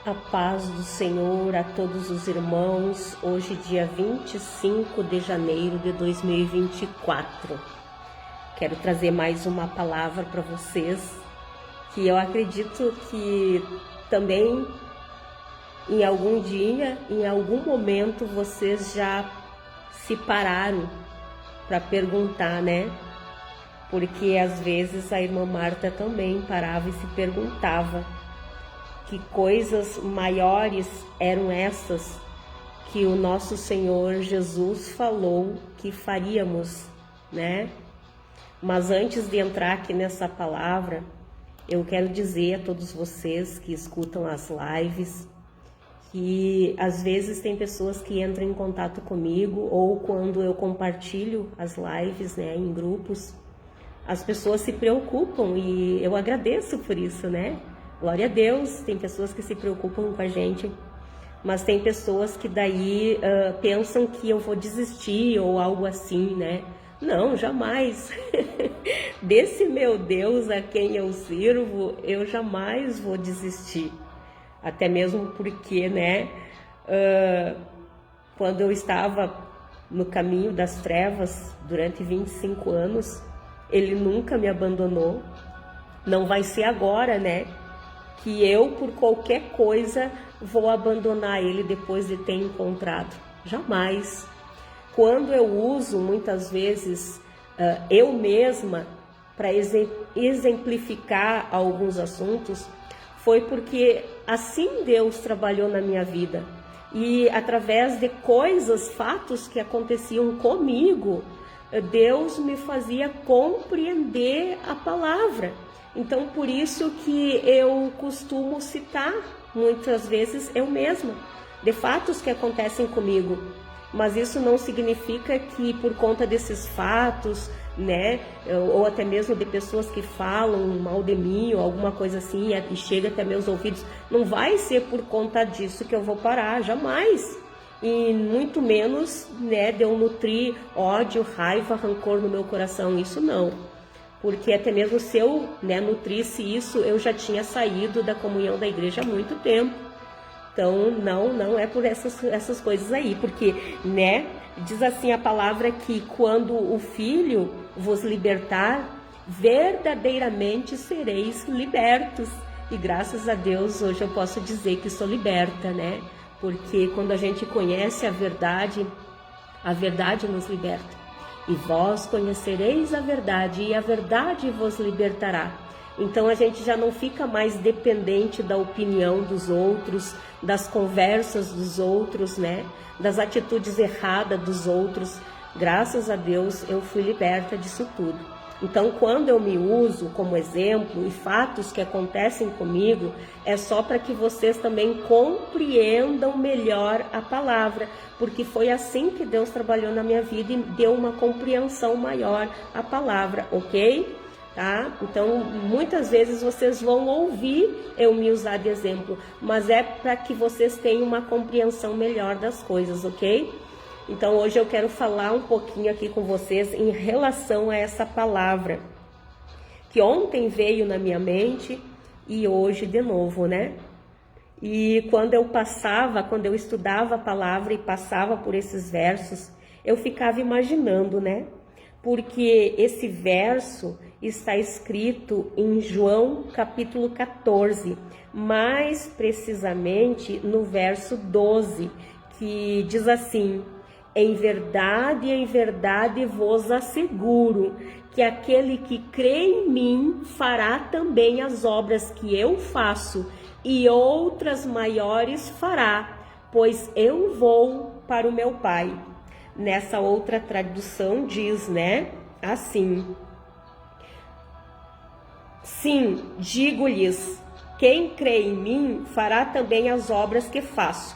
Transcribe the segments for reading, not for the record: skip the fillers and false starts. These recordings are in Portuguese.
A paz do Senhor a todos os irmãos, hoje dia 25 de janeiro de 2024. Quero trazer mais uma palavra para vocês, que eu acredito que também em algum dia, em algum momento, vocês já se pararam para perguntar, né? Porque às vezes a irmã Marta também parava e se perguntava que coisas maiores eram essas que o nosso Senhor Jesus falou que faríamos, né? Mas antes de entrar aqui nessa palavra, eu quero dizer a todos vocês que escutam as lives que às vezes tem pessoas que entram em contato comigo ou quando eu compartilho as lives, né, em grupos, as pessoas se preocupam e eu agradeço por isso, né? Glória a Deus, tem pessoas que se preocupam com a gente, mas tem pessoas que daí pensam que eu vou desistir ou algo assim, né? Não, jamais. Desse meu Deus a quem eu sirvo, eu jamais vou desistir. Até mesmo porque, né, quando eu estava no caminho das trevas durante 25 anos, Ele nunca me abandonou. Não vai ser agora, né, que eu, por qualquer coisa, vou abandonar Ele depois de ter encontrado. Jamais. Quando eu uso, muitas vezes, eu mesma, para exemplificar alguns assuntos, foi porque assim Deus trabalhou na minha vida. E através de coisas, fatos que aconteciam comigo, Deus me fazia compreender a palavra. Então, por isso que eu costumo citar, muitas vezes, eu mesma, de fatos que acontecem comigo. Mas isso não significa que por conta desses fatos, né, ou até mesmo de pessoas que falam mal de mim ou alguma coisa assim e chega até meus ouvidos, não vai ser por conta disso que eu vou parar, jamais. E muito menos, né, de eu nutrir ódio, raiva, rancor no meu coração, isso não. Porque até mesmo se eu, né, nutrisse isso, eu já tinha saído da comunhão da igreja há muito tempo. Então, não é por essas coisas aí, porque, né, diz assim a palavra que quando o Filho vos libertar, verdadeiramente sereis libertos. E graças a Deus, hoje eu posso dizer que sou liberta, né? Porque quando a gente conhece a verdade nos liberta. E vós conhecereis a verdade, e a verdade vos libertará. Então a gente já não fica mais dependente da opinião dos outros, das conversas dos outros, né? Das atitudes erradas dos outros. Graças a Deus eu fui liberta disso tudo. Então quando eu me uso como exemplo e fatos que acontecem comigo, é só para que vocês também compreendam melhor a palavra, porque foi assim que Deus trabalhou na minha vida e deu uma compreensão maior à palavra, ok? Tá? Então, muitas vezes vocês vão ouvir eu me usar de exemplo, mas é para que vocês tenham uma compreensão melhor das coisas, ok? Então, hoje eu quero falar um pouquinho aqui com vocês em relação a essa palavra, que ontem veio na minha mente e hoje de novo, né? E quando eu estudava a palavra e passava por esses versos, eu ficava imaginando, né? Porque esse verso está escrito em João capítulo 14, mais precisamente no verso 12, que diz assim: em verdade vos asseguro que aquele que crê em mim fará também as obras que eu faço, e outras maiores fará, pois eu vou para o meu Pai. Nessa outra tradução diz, né, assim: sim, digo-lhes, quem crê em mim fará também as obras que faço.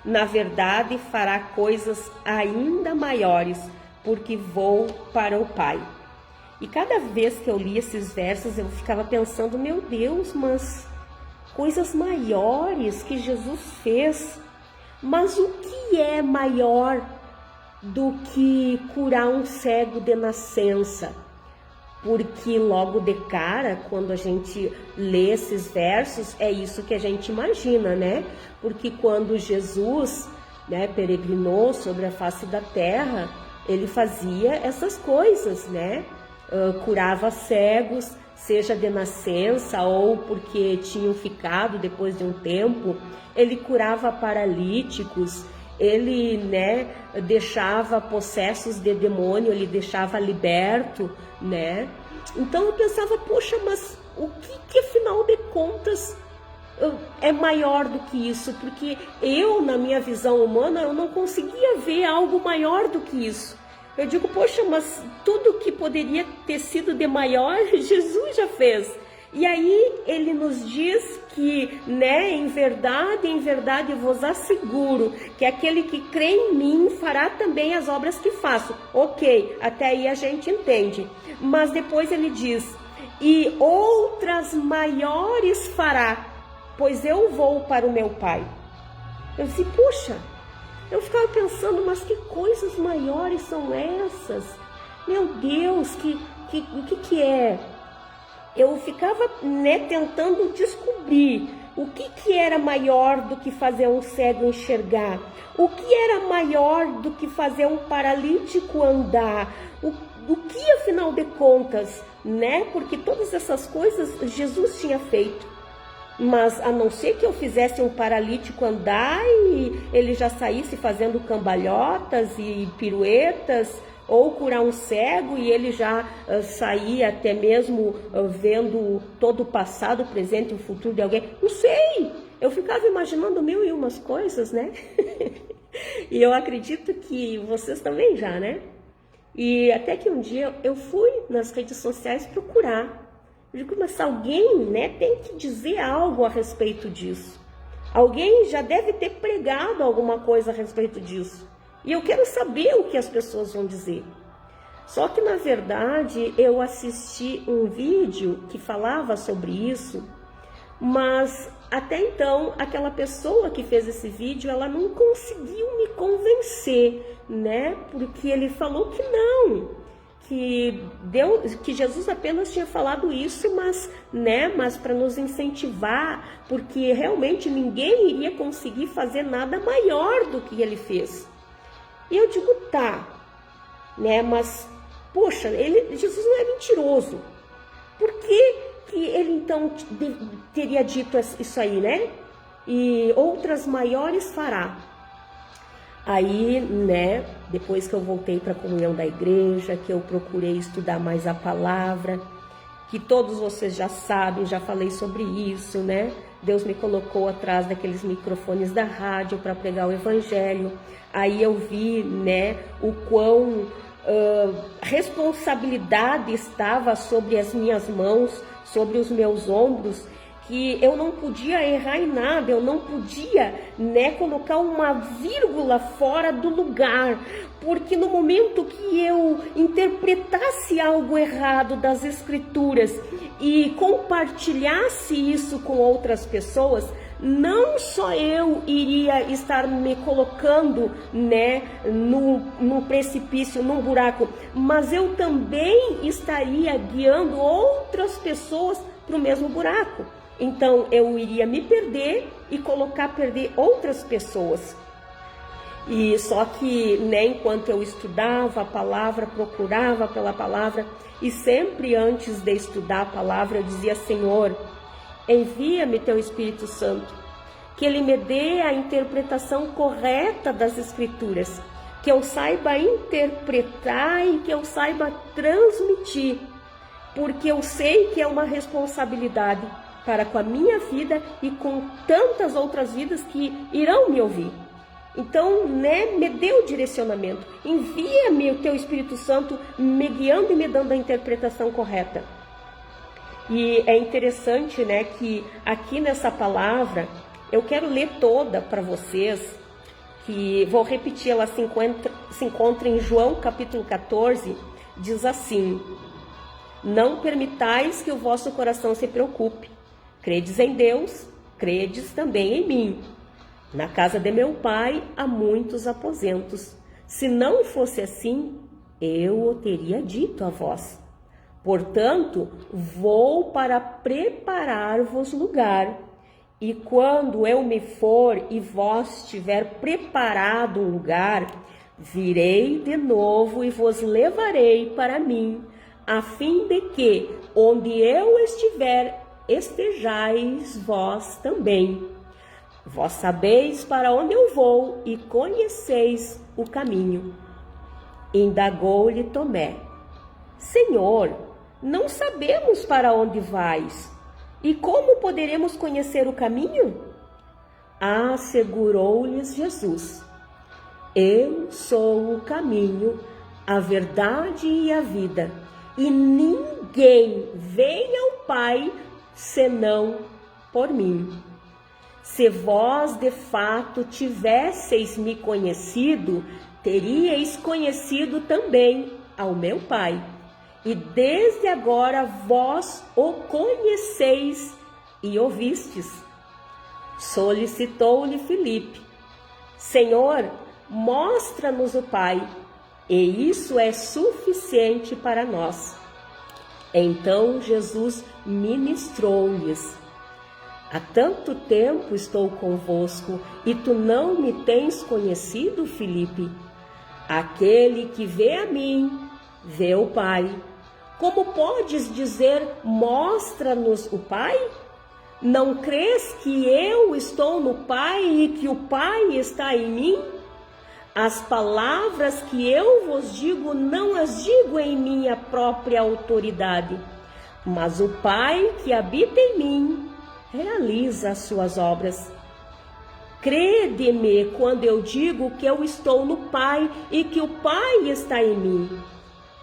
Na verdade, fará coisas ainda maiores, porque vou para o Pai. E cada vez que eu li esses versos, eu ficava pensando, meu Deus, mas coisas maiores que Jesus fez. Mas o que é maior do que curar um cego de nascença? porque logo de cara, quando a gente lê esses versos, é isso que a gente imagina, né? Porque quando Jesus, né, peregrinou sobre a face da terra, ele fazia essas coisas, né? Curava cegos, seja de nascença ou porque tinham ficado depois de um tempo. Ele curava paralíticos, ele, né, deixava possessos de demônio, ele deixava liberto, né? Então eu pensava, poxa, mas o que afinal de contas é maior do que isso? Porque eu, na minha visão humana, eu não conseguia ver algo maior do que isso. Eu digo, poxa, mas tudo que poderia ter sido de maior, Jesus já fez. E aí ele nos diz que, né, em verdade vos asseguro que aquele que crê em mim fará também as obras que faço. Ok, até aí a gente entende. Mas depois ele diz, e outras maiores fará, pois eu vou para o meu Pai. Eu disse, puxa, eu ficava pensando, mas que coisas maiores são essas? Meu Deus, o que é? Eu ficava, né, tentando descobrir o que era maior do que fazer um cego enxergar, o que era maior do que fazer um paralítico andar, o que afinal de contas, né? Porque todas essas coisas Jesus tinha feito, mas a não ser que eu fizesse um paralítico andar e ele já saísse fazendo cambalhotas e piruetas, ou curar um cego e ele já saía até mesmo vendo todo o passado, o presente e o futuro de alguém. Não sei, eu ficava imaginando mil e umas coisas, né? E eu acredito que vocês também já, né? E até que um dia eu fui nas redes sociais procurar. Eu digo, mas alguém, né, tem que dizer algo a respeito disso. Alguém já deve ter pregado alguma coisa a respeito disso. E eu quero saber o que as pessoas vão dizer. Só que, na verdade, eu assisti um vídeo que falava sobre isso, mas até então, aquela pessoa que fez esse vídeo, ela não conseguiu me convencer, né? Porque ele falou que não, que Jesus apenas tinha falado isso, mas, né, mas para nos incentivar, porque realmente ninguém iria conseguir fazer nada maior do que ele fez. E eu digo, tá, né, mas, poxa, Jesus não é mentiroso. Por que ele então teria dito isso aí, né? E outras maiores fará. Aí, né, depois que eu voltei para a comunhão da igreja, que eu procurei estudar mais a palavra, que todos vocês já sabem, já falei sobre isso, né? Deus me colocou atrás daqueles microfones da rádio para pregar o evangelho. Aí eu vi, né, o quão responsabilidade estava sobre as minhas mãos, sobre os meus ombros, que eu não podia errar em nada, eu não podia, né, colocar uma vírgula fora do lugar, porque no momento que eu interpretasse algo errado das Escrituras e compartilhasse isso com outras pessoas, não só eu iria estar me colocando, né, num precipício, num buraco, mas eu também estaria guiando outras pessoas para o mesmo buraco. Então eu iria me perder e perder outras pessoas. E só que, né, enquanto eu estudava a palavra, procurava pela palavra, e sempre antes de estudar a palavra eu dizia, Senhor, envia-me teu Espírito Santo, que ele me dê a interpretação correta das Escrituras, que eu saiba interpretar e que eu saiba transmitir, porque eu sei que é uma responsabilidade para com a minha vida e com tantas outras vidas que irão me ouvir. Então, né, me dê o direcionamento, envia-me o teu Espírito Santo me guiando e me dando a interpretação correta. E é interessante, né, que aqui nessa palavra, eu quero ler toda para vocês, que vou repetir, ela se encontra em João capítulo 14, diz assim, não permitais que o vosso coração se preocupe, credes em Deus, credes também em mim. Na casa de meu pai há muitos aposentos. Se não fosse assim, eu o teria dito a vós. Portanto, vou para preparar-vos lugar. E quando eu me for e vós tiver preparado um lugar, virei de novo e vos levarei para mim, a fim de que, onde eu estiver, estejais vós também. Vós sabeis para onde eu vou e conheceis o caminho. Indagou-lhe Tomé: Senhor, não sabemos para onde vais. E como poderemos conhecer o caminho? Assegurou-lhes Jesus: Eu sou o caminho, a verdade e a vida, e ninguém vem ao Pai senão por mim. Se vós de fato tivesseis me conhecido, teríeis conhecido também ao meu Pai. E desde agora vós o conheceis e o vistes. Solicitou-lhe Filipe: Senhor, mostra-nos o Pai, e isso é suficiente para nós. Então Jesus ministrou-lhes: Há tanto tempo estou convosco, e tu não me tens conhecido, Filipe? Aquele que vê a mim, vê o Pai. Como podes dizer, mostra-nos o Pai? Não crês que eu estou no Pai e que o Pai está em mim? As palavras que eu vos digo, não as digo em minha própria autoridade, mas o Pai que habita em mim realiza as suas obras. Crede-me quando eu digo que eu estou no Pai e que o Pai está em mim.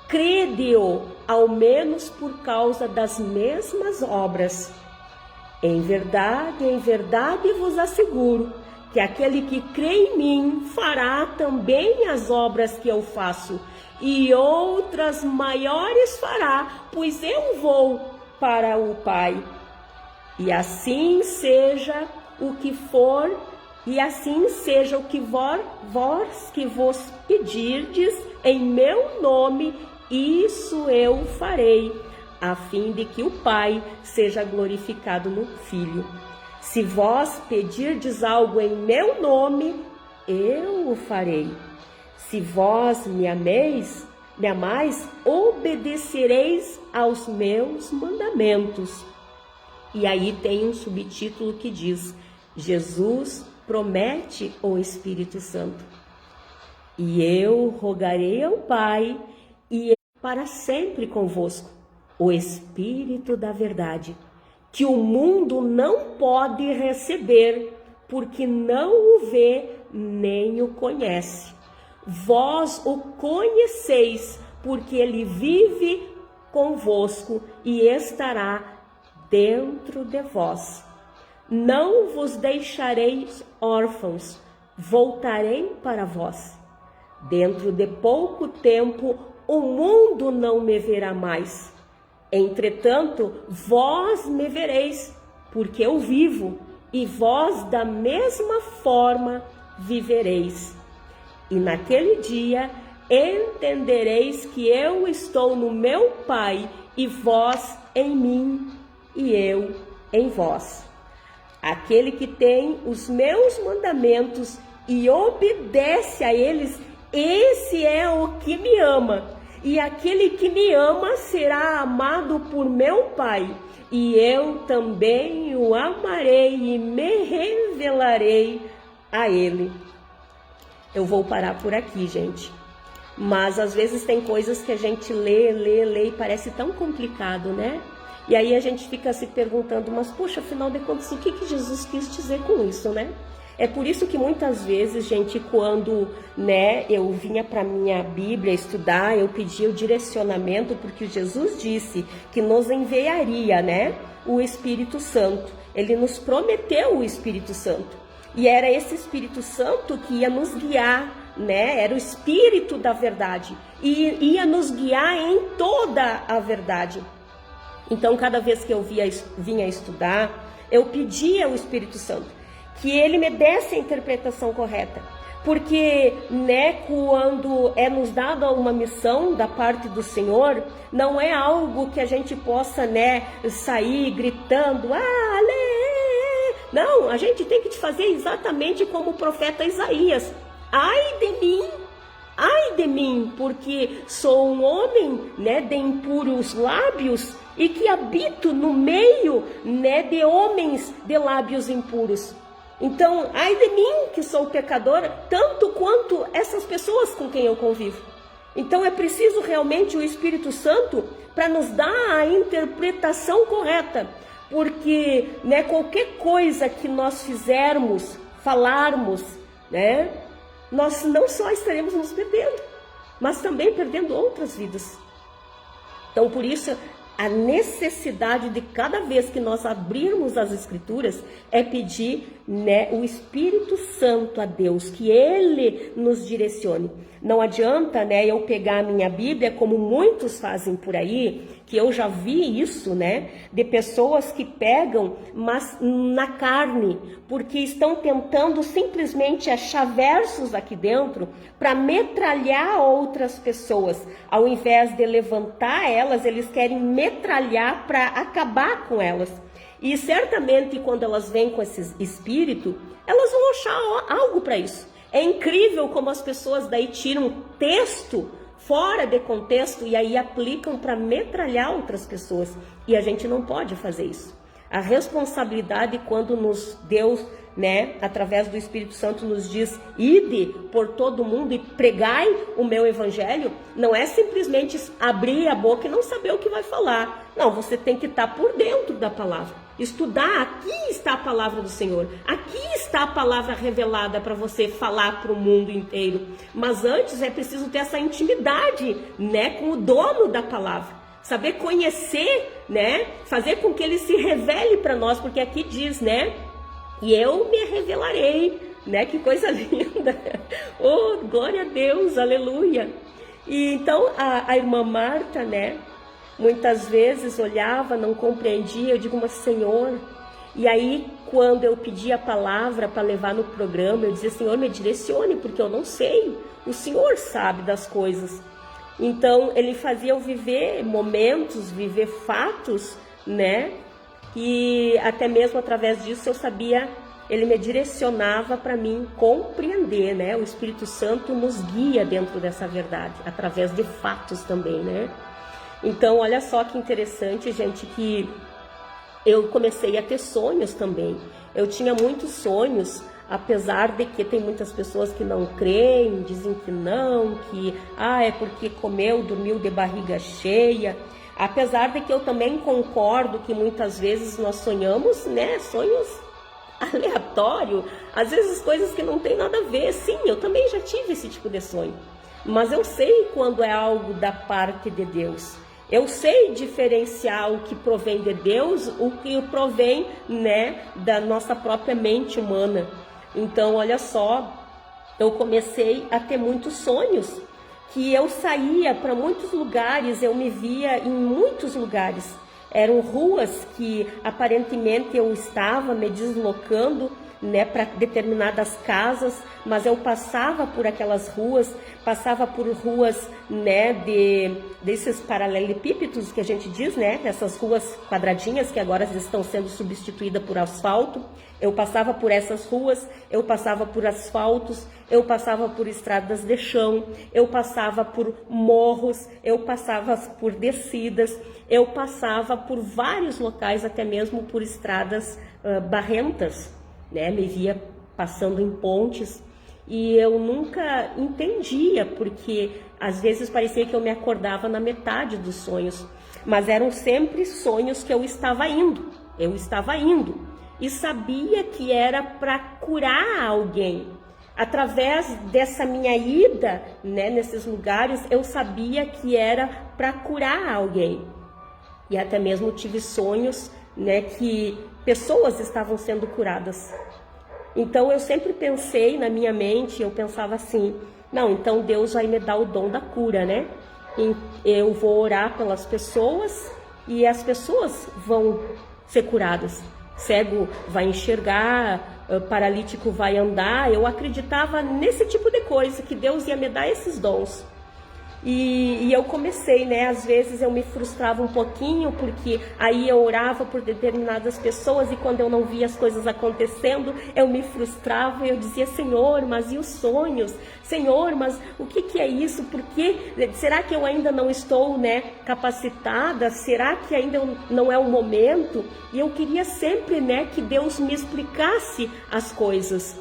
Crede-o, ao menos por causa das mesmas obras. Em verdade vos asseguro que aquele que crê em mim fará também as obras que eu faço, e outras maiores fará, pois eu vou para o Pai. E assim seja o que for, e assim seja o que vós que vos pedirdes em meu nome, isso eu farei, a fim de que o Pai seja glorificado no Filho. Se vós pedirdes algo em meu nome, eu o farei. Se vós me amais, obedecereis aos meus mandamentos. E aí tem um subtítulo que diz: Jesus promete o Espírito Santo. E eu rogarei ao Pai, e para sempre convosco, o Espírito da verdade, que o mundo não pode receber, porque não o vê nem o conhece. Vós o conheceis, porque ele vive convosco e estará dentro de vós. Não vos deixarei órfãos, voltarei para vós. Dentro de pouco tempo, o mundo não me verá mais. Entretanto, vós me vereis, porque eu vivo, e vós da mesma forma vivereis. E naquele dia entendereis que eu estou no meu Pai, e vós em mim, e eu em vós. Aquele que tem os meus mandamentos e obedece a eles, esse é o que me ama. E aquele que me ama será amado por meu Pai, e eu também o amarei e me revelarei a ele. Eu vou parar por aqui, gente. Mas às vezes tem coisas que a gente lê e parece tão complicado, né? E aí a gente fica se perguntando, mas poxa, afinal de contas, o que Jesus quis dizer com isso, né? É por isso que muitas vezes, gente, quando, eu vinha para minha Bíblia estudar, eu pedia o direcionamento, porque Jesus disse que nos enviaria, o Espírito Santo. Ele nos prometeu o Espírito Santo. E era esse Espírito Santo que ia nos guiar, Era o Espírito da verdade. E ia nos guiar em toda a verdade. Então, cada vez que eu vinha estudar, eu pedia ao Espírito Santo que ele me desse a interpretação correta, Porque, né, quando é nos dada uma missão da parte do Senhor, não é algo que a gente possa, né, sair gritando, ale! Não, a gente tem que te fazer exatamente como o profeta Isaías. Ai de mim, porque sou um homem, né, de impuros lábios e que habito no meio, né, de homens de lábios impuros. Então, ai de mim, que sou pecador, tanto quanto essas pessoas com quem eu convivo. Então, é preciso realmente o Espírito Santo para nos dar a interpretação correta. Porque, né, qualquer coisa que nós fizermos, falarmos, né, nós não só estaremos nos perdendo, mas também perdendo outras vidas. Então, por isso, a necessidade de cada vez que nós abrirmos as Escrituras é pedir, né, o Espírito Santo a Deus, que Ele nos direcione. Não adianta, né, eu pegar a minha Bíblia, como muitos fazem por aí, que eu já vi isso, né, de pessoas que pegam, mas na carne, porque estão tentando simplesmente achar versos aqui dentro para metralhar outras pessoas. Ao invés de levantar elas, eles querem metralhar para acabar com elas. E certamente quando elas vêm com esse espírito, elas vão achar algo para isso. É incrível como as pessoas daí tiram texto fora de contexto e aí aplicam para metralhar outras pessoas. E a gente não pode fazer isso. A responsabilidade quando Deus, né, através do Espírito Santo nos diz, ide por todo mundo e pregai o meu evangelho, não é simplesmente abrir a boca e não saber o que vai falar. Não, você tem que estar por dentro da palavra. Estudar, aqui está a palavra do Senhor, aqui está a palavra revelada para você falar para o mundo inteiro. Mas antes é preciso ter essa intimidade, né, com o dono da palavra, saber conhecer, né, fazer com que ele se revele para nós, porque aqui diz, né, e eu me revelarei, né, que coisa linda, oh, glória a Deus, aleluia. E então a irmã Marta, né, muitas vezes olhava, não compreendia, eu digo, mas Senhor, e aí quando eu pedi a palavra para levar no programa, eu dizia, Senhor, me direcione, porque eu não sei, o Senhor sabe das coisas. Então ele fazia eu viver momentos, viver fatos, né, e até mesmo através disso eu sabia, ele me direcionava para mim compreender, né, o Espírito Santo nos guia dentro dessa verdade, através de fatos também, né. Então, olha só que interessante, gente, que eu comecei a ter sonhos também. Eu tinha muitos sonhos, apesar de que tem muitas pessoas que não creem, dizem que não, que é porque comeu, dormiu de barriga cheia. Apesar de que eu também concordo que muitas vezes nós sonhamos, né, sonhos aleatórios, às vezes coisas que não tem nada a ver. Sim, eu também já tive esse tipo de sonho. Mas eu sei quando é algo da parte de Deus. Eu sei diferenciar o que provém de Deus, o que provém, né, da nossa própria mente humana. Então, olha só, eu comecei a ter muitos sonhos, que eu saía para muitos lugares, eu me via em muitos lugares. Eram ruas que aparentemente eu estava me deslocando, né, para determinadas casas, mas eu passava por aquelas ruas, passava por ruas, né, desses paralelepípedos que a gente diz, né, essas ruas quadradinhas que agora estão sendo substituídas por asfalto. Eu passava por essas ruas, eu passava por asfaltos, eu passava por estradas de chão, eu passava por morros, eu passava por descidas, eu passava por vários locais, até mesmo por estradas barrentas, né? Me via passando em pontes e eu nunca entendia, porque às vezes parecia que eu me acordava na metade dos sonhos, mas eram sempre sonhos que eu estava indo e sabia que era para curar alguém. Através dessa minha ida, né, nesses lugares, eu sabia que era para curar alguém. E até mesmo tive sonhos, né, que pessoas estavam sendo curadas. Então eu sempre pensei na minha mente, eu pensava assim, não, então Deus vai me dar o dom da cura, né? Eu vou orar pelas pessoas e as pessoas vão ser curadas. cego vai enxergar, paralítico vai andar. Eu acreditava nesse tipo de coisa, que Deus ia me dar esses dons. E eu comecei, né? Às vezes eu me frustrava um pouquinho, porque aí eu orava por determinadas pessoas e quando eu não via as coisas acontecendo, eu me frustrava e eu dizia: Senhor, mas e os sonhos? Senhor, mas o que é isso? Por quê? Será que eu ainda não estou, né, capacitada? Será que ainda não é o momento? E eu queria sempre, né, que Deus me explicasse as coisas.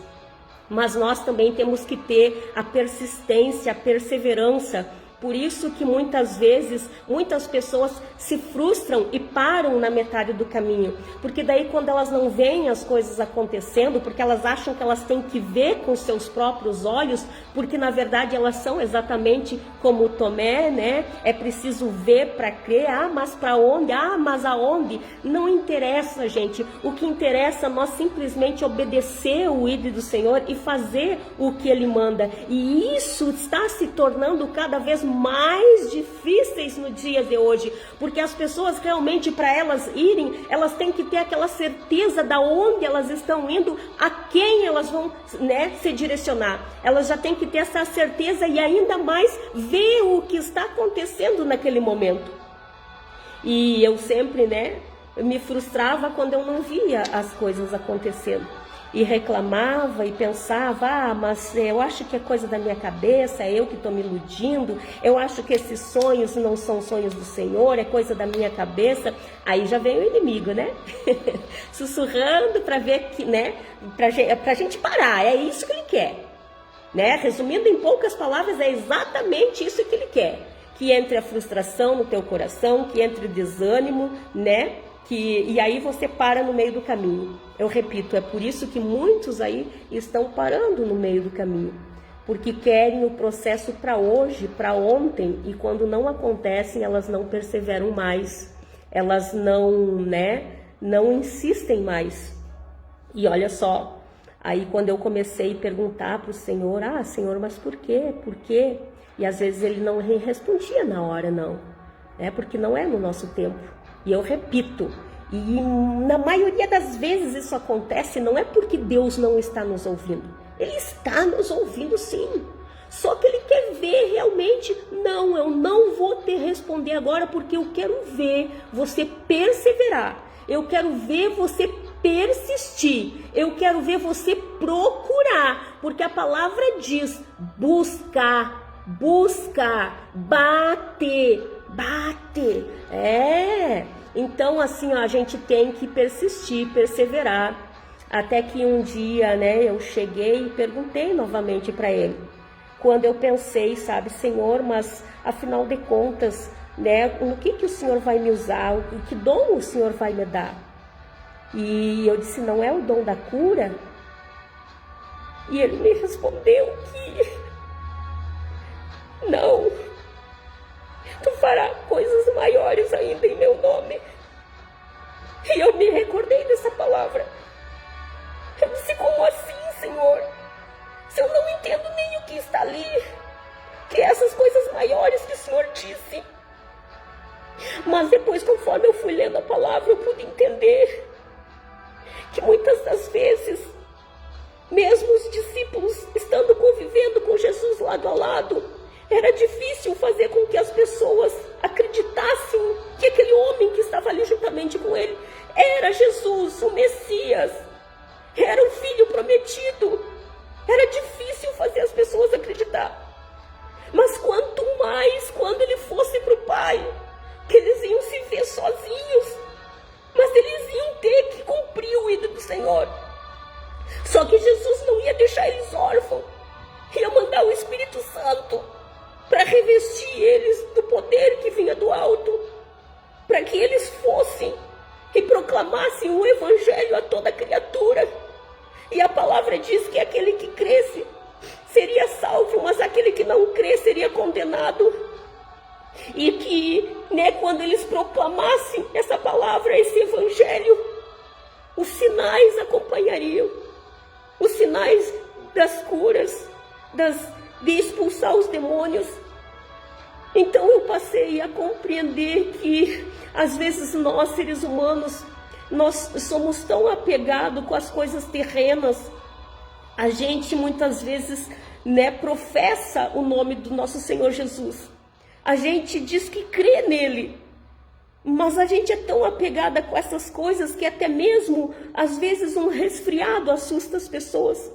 Mas nós também temos que ter a persistência, a perseverança. Por isso que muitas vezes, muitas pessoas se frustram e param na metade do caminho. Porque daí quando elas não veem as coisas acontecendo, porque elas acham que elas têm que ver com seus próprios olhos, porque na verdade elas são exatamente como Tomé, né? É preciso ver para crer. Ah, mas para onde? Ah, mas aonde? Não interessa, gente. O que interessa é nós simplesmente obedecer o ídolo do Senhor e fazer o que Ele manda. E isso está se tornando cada vez mais difíceis no dia de hoje, porque as pessoas realmente, para elas irem, elas têm que ter aquela certeza da onde elas estão indo, a quem elas vão, né, se direcionar. Elas já têm que ter essa certeza e ainda mais ver o que está acontecendo naquele momento. E eu sempre, né, me frustrava quando eu não via as coisas acontecendo. E reclamava e pensava: ah, mas eu acho que é coisa da minha cabeça, é eu que estou me iludindo, eu acho que esses sonhos não são sonhos do Senhor, é coisa da minha cabeça. Aí já vem o inimigo, né? Sussurrando para ver que, né, pra gente parar, é isso que ele quer, né? Resumindo em poucas palavras, é exatamente isso que ele quer, que entre a frustração no teu coração, que entre o desânimo, né? E aí você para no meio do caminho. Eu repito, é por isso que muitos aí estão parando no meio do caminho, porque querem o processo para hoje, para ontem, e quando não acontecem, elas não perseveram mais, elas não insistem mais. E olha só, aí quando eu comecei a perguntar para o Senhor: ah, Senhor, mas por quê? Por quê? E às vezes ele não respondia na hora, não, porque não é no nosso tempo. E eu repito, e na maioria das vezes isso acontece não é porque Deus não está nos ouvindo. Ele está nos ouvindo sim. Só que Ele quer ver realmente: não, eu não vou te responder agora porque eu quero ver você perseverar. Eu quero ver você persistir. Eu quero ver você procurar. Porque a palavra diz: buscar, bater. Então assim, ó, a gente tem que persistir, perseverar, até que um dia, né, eu cheguei e perguntei novamente para ele, quando eu pensei, sabe: Senhor, mas afinal de contas, né, no que o Senhor vai me usar, que dom o Senhor vai me dar? E eu disse: não é o dom da cura? E ele me respondeu que não, tu fará coisas maiores ainda em meu nome. E eu me recordei dessa palavra. Eu disse: como assim, Senhor? Se eu não entendo nem o que está ali, que essas coisas maiores que o Senhor disse. Mas depois, conforme eu fui lendo a palavra, eu pude entender que muitas das vezes, mesmo os discípulos estando convivendo com Jesus lado a lado, era difícil fazer com que as pessoas acreditassem que aquele homem que estava ali juntamente com ele era Jesus, o Messias, era o Filho prometido. Era difícil fazer as pessoas acreditar. Mas quanto mais quando ele fosse para o Pai, que eles iam se ver sozinhos, mas eles iam ter que cumprir o ídolo do Senhor. Só que Jesus não ia deixar eles órfãos, ia mandar o Espírito Santo para revestir eles do poder que vinha do alto, para que eles fossem e proclamassem o Evangelho a toda criatura. E a palavra diz que aquele que cresce seria salvo, mas aquele que não crê seria condenado. E que, né, quando eles proclamassem essa palavra, esse Evangelho, os sinais acompanhariam, os sinais das curas, de expulsar os demônios. Então eu passei a compreender que às vezes nós, seres humanos, Nós somos tão apegados com as coisas terrenas. A gente muitas vezes, né, professa o nome do nosso Senhor Jesus. A gente diz que crê nele. Mas a gente é tão apegada com essas coisas que até mesmo, às vezes, um resfriado assusta as pessoas.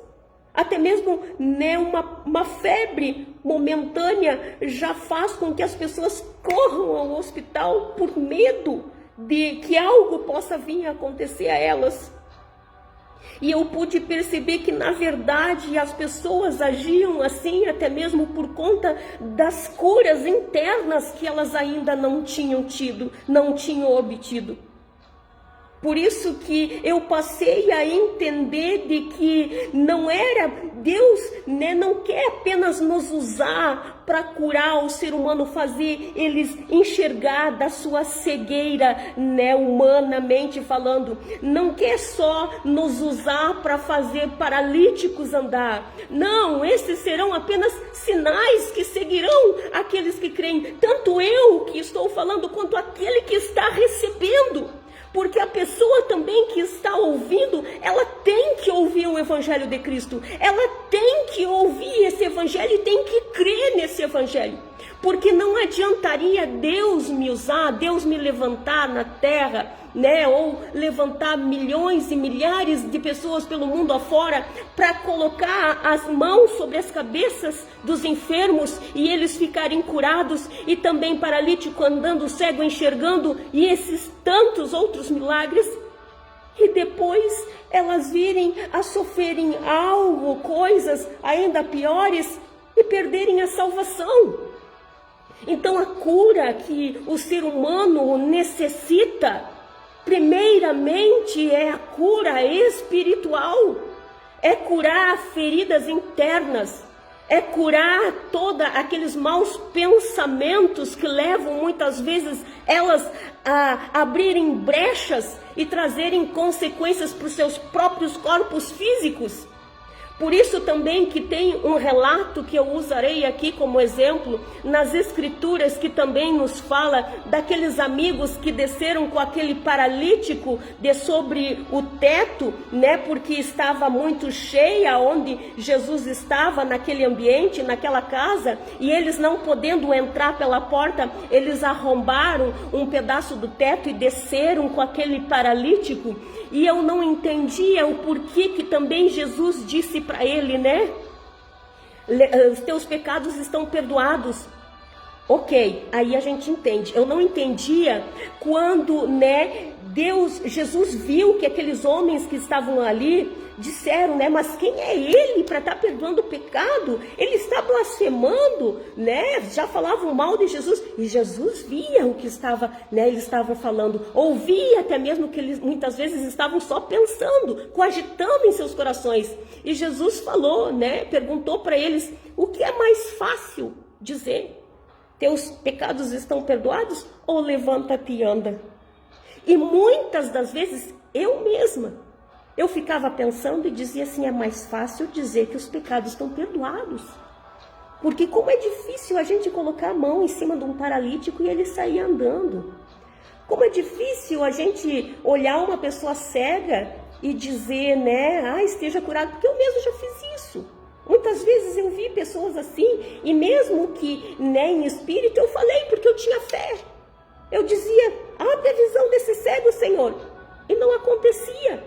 Até mesmo, né, uma febre momentânea já faz com que as pessoas corram ao hospital por medo de que algo possa vir a acontecer a elas. E eu pude perceber que, na verdade, as pessoas agiam assim até mesmo por conta das curas internas que elas ainda não tinham tido, não tinham obtido. Por isso que eu passei a entender de que não era Deus, né, não quer apenas nos usar para curar o ser humano, fazer eles enxergar da sua cegueira, né, humanamente falando. Não quer só nos usar para fazer paralíticos andar. Não, esses serão apenas sinais que seguirão aqueles que creem. Tanto eu que estou falando, quanto aquele que está recebendo. Porque a pessoa também que está ouvindo, ela tem que ouvir o Evangelho de Cristo. Ela tem que ouvir esse Evangelho e tem que crer nesse Evangelho. Porque não adiantaria Deus me usar, Deus me levantar na terra, né? Ou levantar milhões e milhares de pessoas pelo mundo afora para colocar as mãos sobre as cabeças dos enfermos e eles ficarem curados, e também paralítico andando, cego enxergando, e esses tantos outros milagres, e depois elas virem a sofrerem algo, coisas ainda piores, e perderem a salvação. Então a cura que o ser humano necessita, primeiramente, é a cura espiritual, é curar feridas internas, é curar todos aqueles maus pensamentos que levam muitas vezes elas a abrirem brechas e trazerem consequências para os seus próprios corpos físicos. Por isso também que tem um relato que eu usarei aqui como exemplo nas escrituras, que também nos fala daqueles amigos que desceram com aquele paralítico de sobre o teto, né, porque estava muito cheia onde Jesus estava, naquele ambiente, naquela casa, e eles não podendo entrar pela porta, eles arrombaram um pedaço do teto e desceram com aquele paralítico. E eu não entendia o porquê que também Jesus disse para ele, né? Os teus pecados estão perdoados. Ok, aí a gente entende. Eu não entendia quando, né, Jesus viu que aqueles homens que estavam ali disseram, né, mas quem é ele para estar perdoando o pecado? Ele está blasfemando, né? Já falavam mal de Jesus, e Jesus via o que estava, né, eles estavam falando, ouvia até mesmo que eles muitas vezes estavam só pensando, cogitando em seus corações. E Jesus falou, né, perguntou para eles, o que é mais fácil dizer? Teus pecados estão perdoados, ou levanta-te e anda? E muitas das vezes eu mesma, eu ficava pensando e dizia assim, é mais fácil dizer que os pecados estão perdoados. Porque como é difícil a gente colocar a mão em cima de um paralítico e ele sair andando. Como é difícil a gente olhar uma pessoa cega e dizer, né, esteja curado, porque eu mesmo já fiz isso. Muitas vezes eu vi pessoas assim, e mesmo que, né, em espírito, eu falei porque eu tinha fé. Eu dizia, abre a visão desse cego, Senhor. E não acontecia.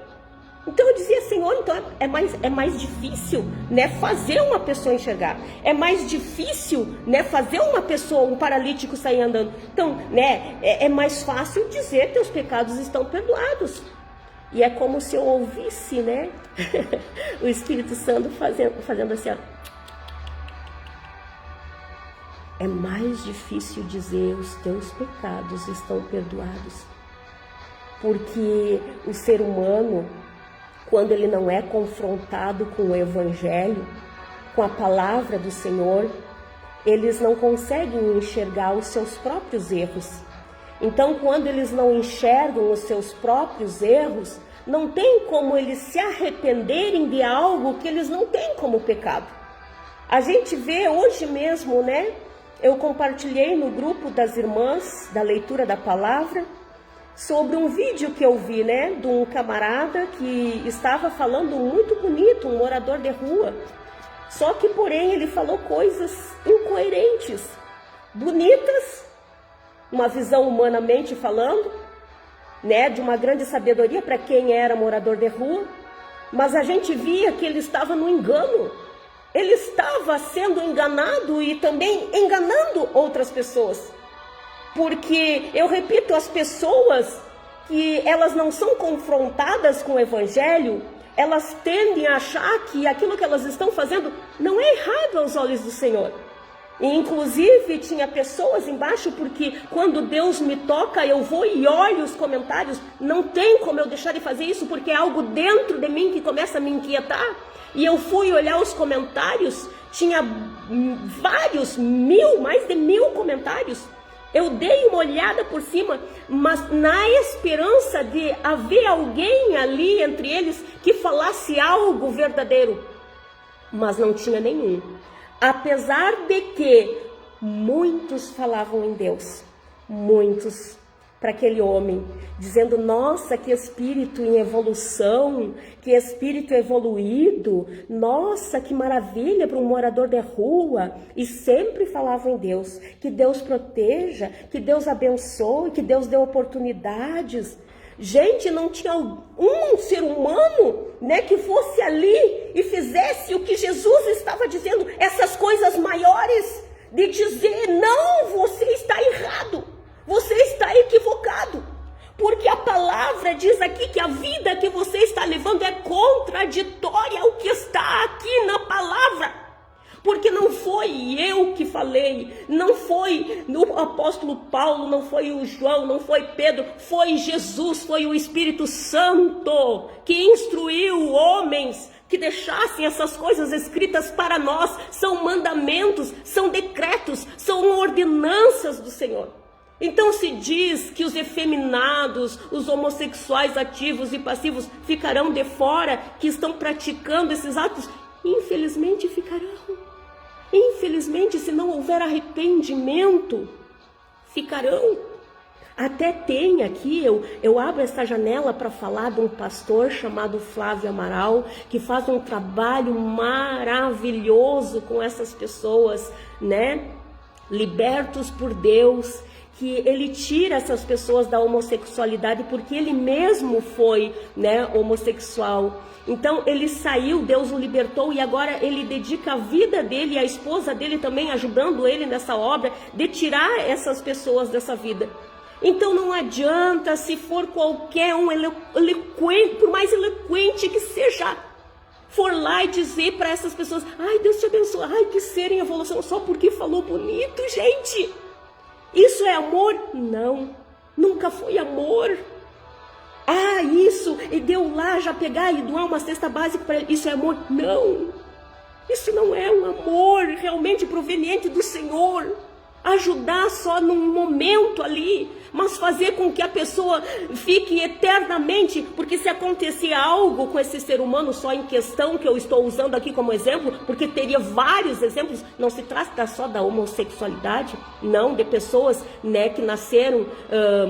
Então eu dizia, Senhor, então é mais difícil, né, fazer uma pessoa enxergar. É mais difícil, né, fazer uma pessoa, um paralítico sair andando. Então, né, é mais fácil dizer que teus pecados estão perdoados. E é como se eu ouvisse, né, o Espírito Santo fazendo assim, ó. É mais difícil dizer os teus pecados estão perdoados. Porque o ser humano, quando ele não é confrontado com o Evangelho, com a palavra do Senhor, eles não conseguem enxergar os seus próprios erros. Então, quando eles não enxergam os seus próprios erros, não tem como eles se arrependerem de algo que eles não têm como pecado. A gente vê hoje mesmo, né? Eu compartilhei no grupo das irmãs da leitura da palavra sobre um vídeo que eu vi, né, de um camarada que estava falando muito bonito, um morador de rua. Só que, porém, ele falou coisas incoerentes, bonitas, uma visão humanamente falando, né, de uma grande sabedoria para quem era morador de rua, mas a gente via que ele estava no engano. Ele estava sendo enganado e também enganando outras pessoas. Porque, eu repito, as pessoas que elas não são confrontadas com o Evangelho, elas tendem a achar que aquilo que elas estão fazendo não é errado aos olhos do Senhor. E, inclusive, tinha pessoas embaixo, porque quando Deus me toca, eu vou e olho os comentários. Não tem como eu deixar de fazer isso, porque é algo dentro de mim que começa a me inquietar. E eu fui olhar os comentários, tinha vários, mais de 1000 comentários. Eu dei uma olhada por cima, mas na esperança de haver alguém ali entre eles que falasse algo verdadeiro. Mas não tinha nenhum. Apesar de que muitos falavam em Deus, muitos, para aquele homem, dizendo, nossa, que espírito em evolução, que espírito evoluído, nossa, que maravilha para um morador de rua, e sempre falavam em Deus, que Deus proteja, que Deus abençoe, que Deus dê oportunidades. Gente, não tinha um ser humano, né, que fosse ali e fizesse o que Jesus estava dizendo, essas coisas maiores, de dizer, não, você está errado, você está equivocado, porque a palavra diz aqui que a vida que você está levando é contraditória ao que está aqui na palavra. Porque não foi eu que falei, não foi o apóstolo Paulo, não foi o João, não foi Pedro, foi Jesus, foi o Espírito Santo que instruiu homens que deixassem essas coisas escritas para nós. São mandamentos, são decretos, são ordenanças do Senhor. Então se diz que os efeminados, os homossexuais ativos e passivos ficarão de fora, que estão praticando esses atos. Infelizmente ficarão. Infelizmente, se não houver arrependimento, ficarão. Até tem aqui, eu abro essa janela para falar de um pastor chamado Flávio Amaral, que faz um trabalho maravilhoso com essas pessoas, né? Libertos por Deus, que ele tira essas pessoas da homossexualidade, porque ele mesmo foi, né, homossexual. Então ele saiu, Deus o libertou, e agora ele dedica a vida dele e a esposa dele também, ajudando ele nessa obra de tirar essas pessoas dessa vida. Então não adianta, se for qualquer um eloquente, por mais eloquente que seja, for lá e dizer para essas pessoas, ai, Deus te abençoe, ai, que ser em evolução, só porque falou bonito, gente. Isso é amor? Não, nunca foi amor. Ah, isso, e deu lá já pegar e doar uma cesta básica para ele, isso é amor? Não, isso não é um amor realmente proveniente do Senhor. Ajudar só num momento ali, mas fazer com que a pessoa fique eternamente, porque se acontecer algo com esse ser humano só em questão, que eu estou usando aqui como exemplo, porque teria vários exemplos, não se trata só da homossexualidade, não, de pessoas, né, que nasceram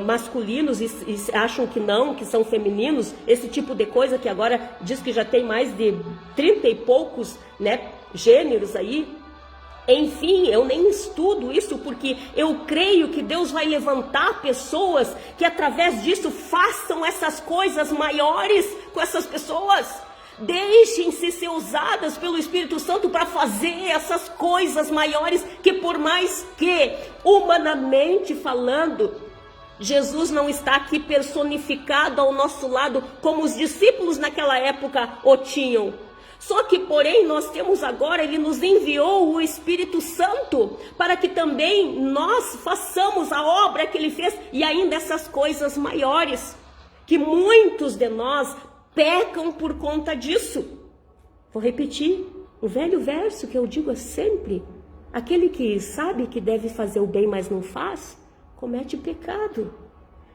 masculinos e acham que não, que são femininos, esse tipo de coisa que agora diz que já tem mais de 30 e poucos, né, gêneros aí. Enfim, eu nem estudo isso, porque eu creio que Deus vai levantar pessoas que através disso façam essas coisas maiores com essas pessoas. Deixem-se ser usadas pelo Espírito Santo para fazer essas coisas maiores, que por mais que, humanamente falando, Jesus não está aqui personificado ao nosso lado como os discípulos naquela época o tinham. Só que, porém, nós temos agora, Ele nos enviou o Espírito Santo para que também nós façamos a obra que Ele fez e ainda essas coisas maiores, que muitos de nós pecam por conta disso. Vou repetir o velho verso que eu digo sempre: aquele que sabe que deve fazer o bem, mas não faz, comete pecado.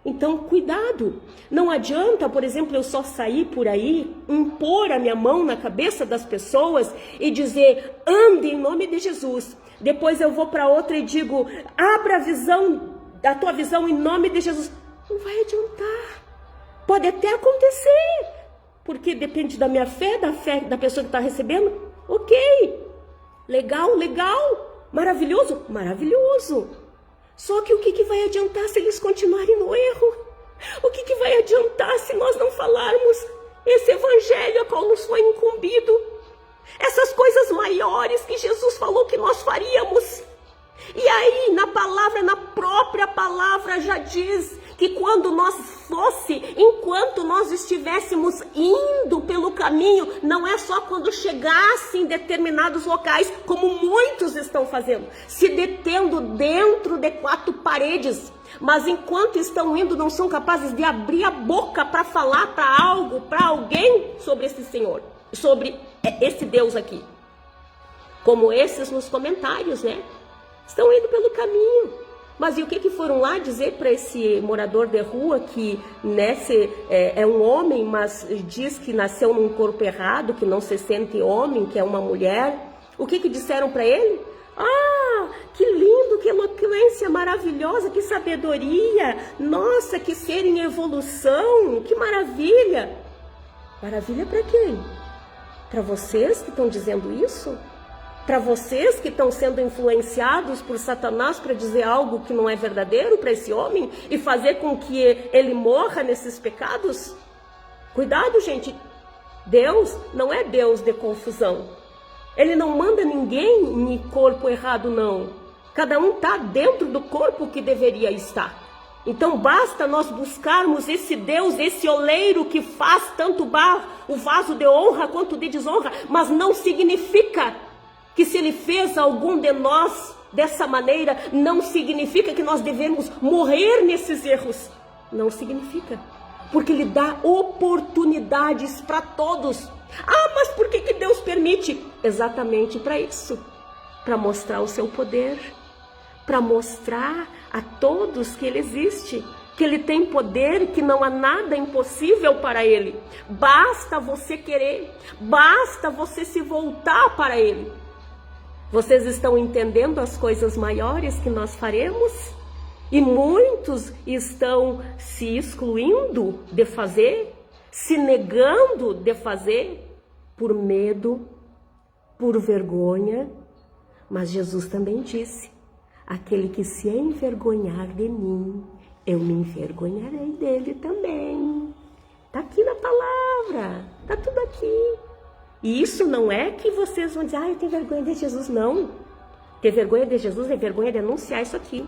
Então, cuidado, não adianta, por exemplo, eu só sair por aí, impor a minha mão na cabeça das pessoas e dizer, ande em nome de Jesus. Depois eu vou para outra e digo, abra a tua visão em nome de Jesus. Não vai adiantar. Pode até acontecer, porque depende da minha fé, da fé da pessoa que está recebendo. Ok, legal, legal, maravilhoso, maravilhoso. Só que o que vai adiantar se eles continuarem no erro? O que vai adiantar se nós não falarmos esse evangelho a qual nos foi incumbido? Essas coisas maiores que Jesus falou que nós faríamos. E aí, na própria palavra já diz que quando enquanto nós estivéssemos indo pelo caminho, não é só quando chegasse em determinados locais, como muitos estão fazendo, se detendo dentro de 4 paredes, mas enquanto estão indo, não são capazes de abrir a boca para falar para algo, para alguém sobre esse Senhor, sobre esse Deus aqui. Como esses nos comentários, né? Estão indo pelo caminho. Mas e o que foram lá dizer para esse morador de rua que, né, é um homem, mas diz que nasceu num corpo errado, que não se sente homem, que é uma mulher? O que disseram para ele? Ah, que lindo, que eloquência maravilhosa, que sabedoria. Nossa, que ser em evolução, que maravilha. Maravilha para quem? Para vocês que estão dizendo isso? Para vocês que estão sendo influenciados por Satanás para dizer algo que não é verdadeiro para esse homem e fazer com que ele morra nesses pecados? Cuidado, gente. Deus não é Deus de confusão. Ele não manda ninguém em corpo errado, não. Cada um está dentro do corpo que deveria estar. Então basta nós buscarmos esse Deus, esse oleiro que faz tanto o vaso de honra quanto de desonra, mas não significa que se ele fez algum de nós dessa maneira, não significa que nós devemos morrer nesses erros. Não significa. Porque ele dá oportunidades para todos. Ah, mas por que Deus permite? Exatamente para isso. Para mostrar o seu poder. Para mostrar a todos que ele existe. Que ele tem poder, que não há nada impossível para ele. Basta você querer. Basta você se voltar para ele. Vocês estão entendendo as coisas maiores que nós faremos? E muitos estão se excluindo de fazer, se negando de fazer, por medo, por vergonha. Mas Jesus também disse, aquele que se envergonhar de mim, eu me envergonharei dele também. Está aqui na palavra, está tudo aqui. E isso não é que vocês vão dizer, eu tenho vergonha de Jesus, não. Ter vergonha de Jesus é vergonha de anunciar isso aqui.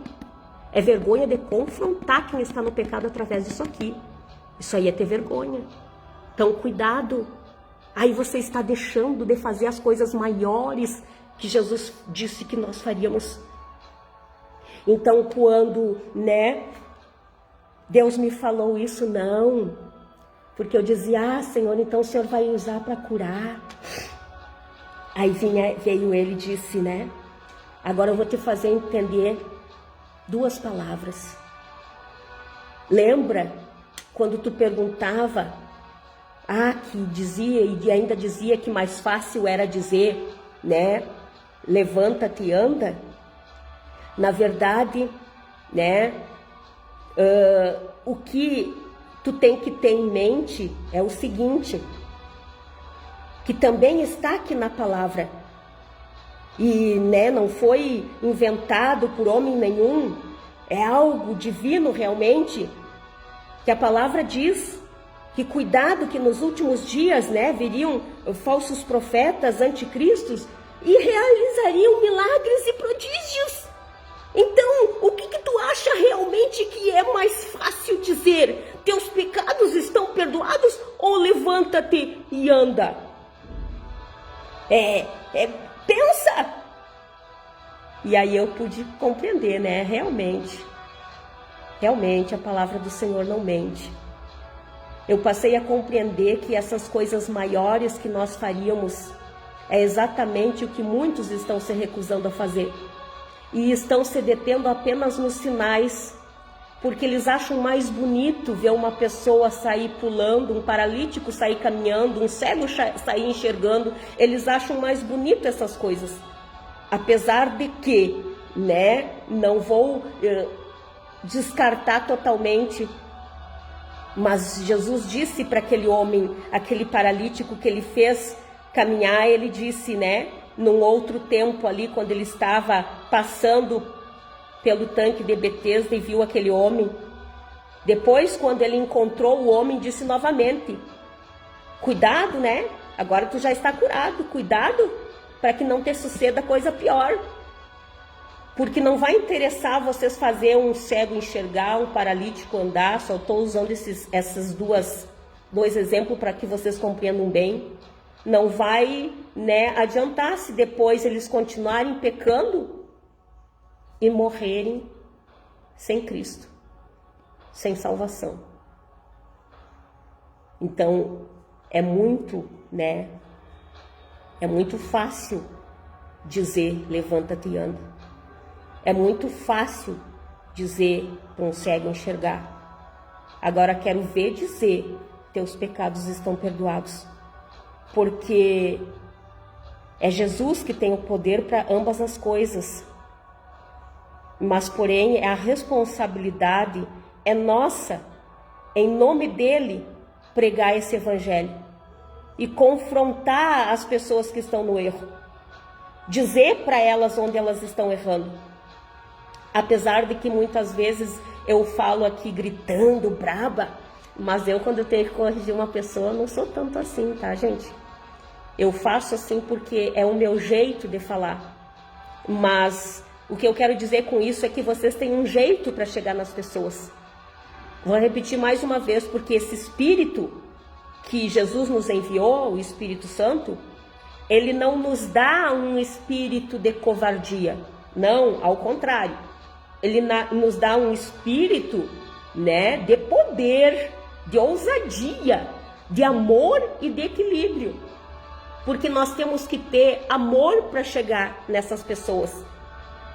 É vergonha de confrontar quem está no pecado através disso aqui. Isso aí é ter vergonha. Então, cuidado. Aí você está deixando de fazer as coisas maiores que Jesus disse que nós faríamos. Então, quando, Deus me falou isso, não. Porque eu dizia, Senhor, então o Senhor vai usar para curar. Aí veio ele e disse, agora eu vou te fazer entender 2 palavras. Lembra quando tu perguntava, que dizia e ainda dizia que mais fácil era dizer, levanta-te e anda? Na verdade, o que tu tem que ter em mente é o seguinte, que também está aqui na palavra, e não foi inventado por homem nenhum, é algo divino realmente, que a palavra diz que cuidado que nos últimos dias viriam falsos profetas, anticristos, e realizariam milagres e prodígios. Então, o que tu acha realmente que é mais fácil dizer? Teus pecados estão perdoados ou levanta-te e anda? Pensa! E aí eu pude compreender, Realmente a palavra do Senhor não mente. Eu passei a compreender que essas coisas maiores que nós faríamos é exatamente o que muitos estão se recusando a fazer. E estão se detendo apenas nos sinais, porque eles acham mais bonito ver uma pessoa sair pulando, um paralítico sair caminhando, um cego sair enxergando. Eles acham mais bonito essas coisas. Apesar de que, não vou descartar totalmente Mas Jesus disse para aquele homem, aquele paralítico que ele fez caminhar, ele disse, né, num outro tempo ali, quando ele estava passando pelo tanque de Betesda e viu aquele homem. Depois, quando ele encontrou o homem, disse novamente, cuidado, né? Agora tu já está curado, cuidado para que não te suceda coisa pior. Porque não vai interessar vocês fazer um cego enxergar, um paralítico andar. Só estou usando esses dois exemplos para que vocês compreendam bem. Não vai, né, adiantar se depois eles continuarem pecando e morrerem sem Cristo, sem salvação. Então, é muito fácil dizer, levanta-te e anda. É muito fácil dizer para um cego enxergar. Agora quero ver dizer, teus pecados estão perdoados. Porque é Jesus que tem o poder para ambas as coisas. Mas, porém, a responsabilidade é nossa, em nome dele, pregar esse evangelho e confrontar as pessoas que estão no erro. Dizer para elas onde elas estão errando. Apesar de que muitas vezes eu falo aqui gritando, braba, mas eu, quando eu tenho que corrigir uma pessoa, não sou tanto assim, tá, gente? Eu faço assim porque é o meu jeito de falar. Mas o que eu quero dizer com isso é que vocês têm um jeito para chegar nas pessoas. Vou repetir mais uma vez, porque esse Espírito que Jesus nos enviou, o Espírito Santo, ele não nos dá um espírito de covardia. Não, ao contrário. Ele nos dá um espírito, né, de poder, de ousadia, de amor e de equilíbrio. Porque nós temos que ter amor para chegar nessas pessoas.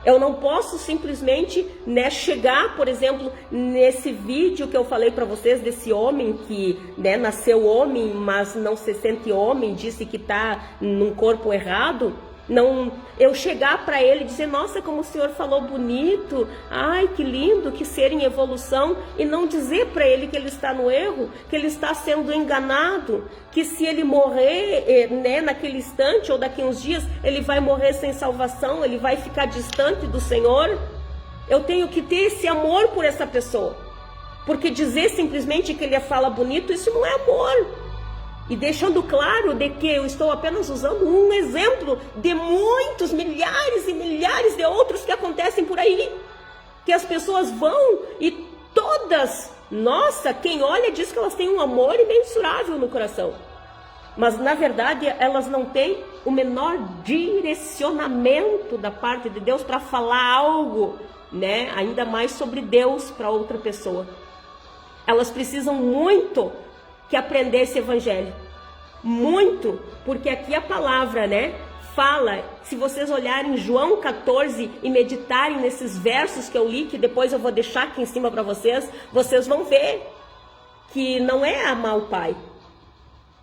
Eu não posso simplesmente, né, chegar, por exemplo, nesse vídeo que eu falei para vocês, desse homem que, né, nasceu homem, mas não se sente homem, disse que está num corpo errado. Não, eu chegar para ele e dizer, nossa, como o senhor falou bonito, ai, que lindo, que ser em evolução, e não dizer para ele que ele está no erro, que ele está sendo enganado, que se ele morrer, né, naquele instante ou daqui uns dias, ele vai morrer sem salvação, ele vai ficar distante do Senhor. Eu tenho que ter esse amor por essa pessoa, porque dizer simplesmente que ele fala bonito, isso não é amor. E deixando claro de que eu estou apenas usando um exemplo de muitos, milhares e milhares de outros que acontecem por aí. Que as pessoas vão e todas, nossa, quem olha diz que elas têm um amor imensurável no coração. Mas na verdade elas não têm o menor direcionamento da parte de Deus para falar algo, né, ainda mais sobre Deus para outra pessoa. Elas precisam muito que aprender esse evangelho. Muito, porque aqui a palavra, né, fala, se vocês olharem João 14 e meditarem nesses versos que eu li, que depois eu vou deixar aqui em cima para vocês, vocês vão ver que não é amar o Pai.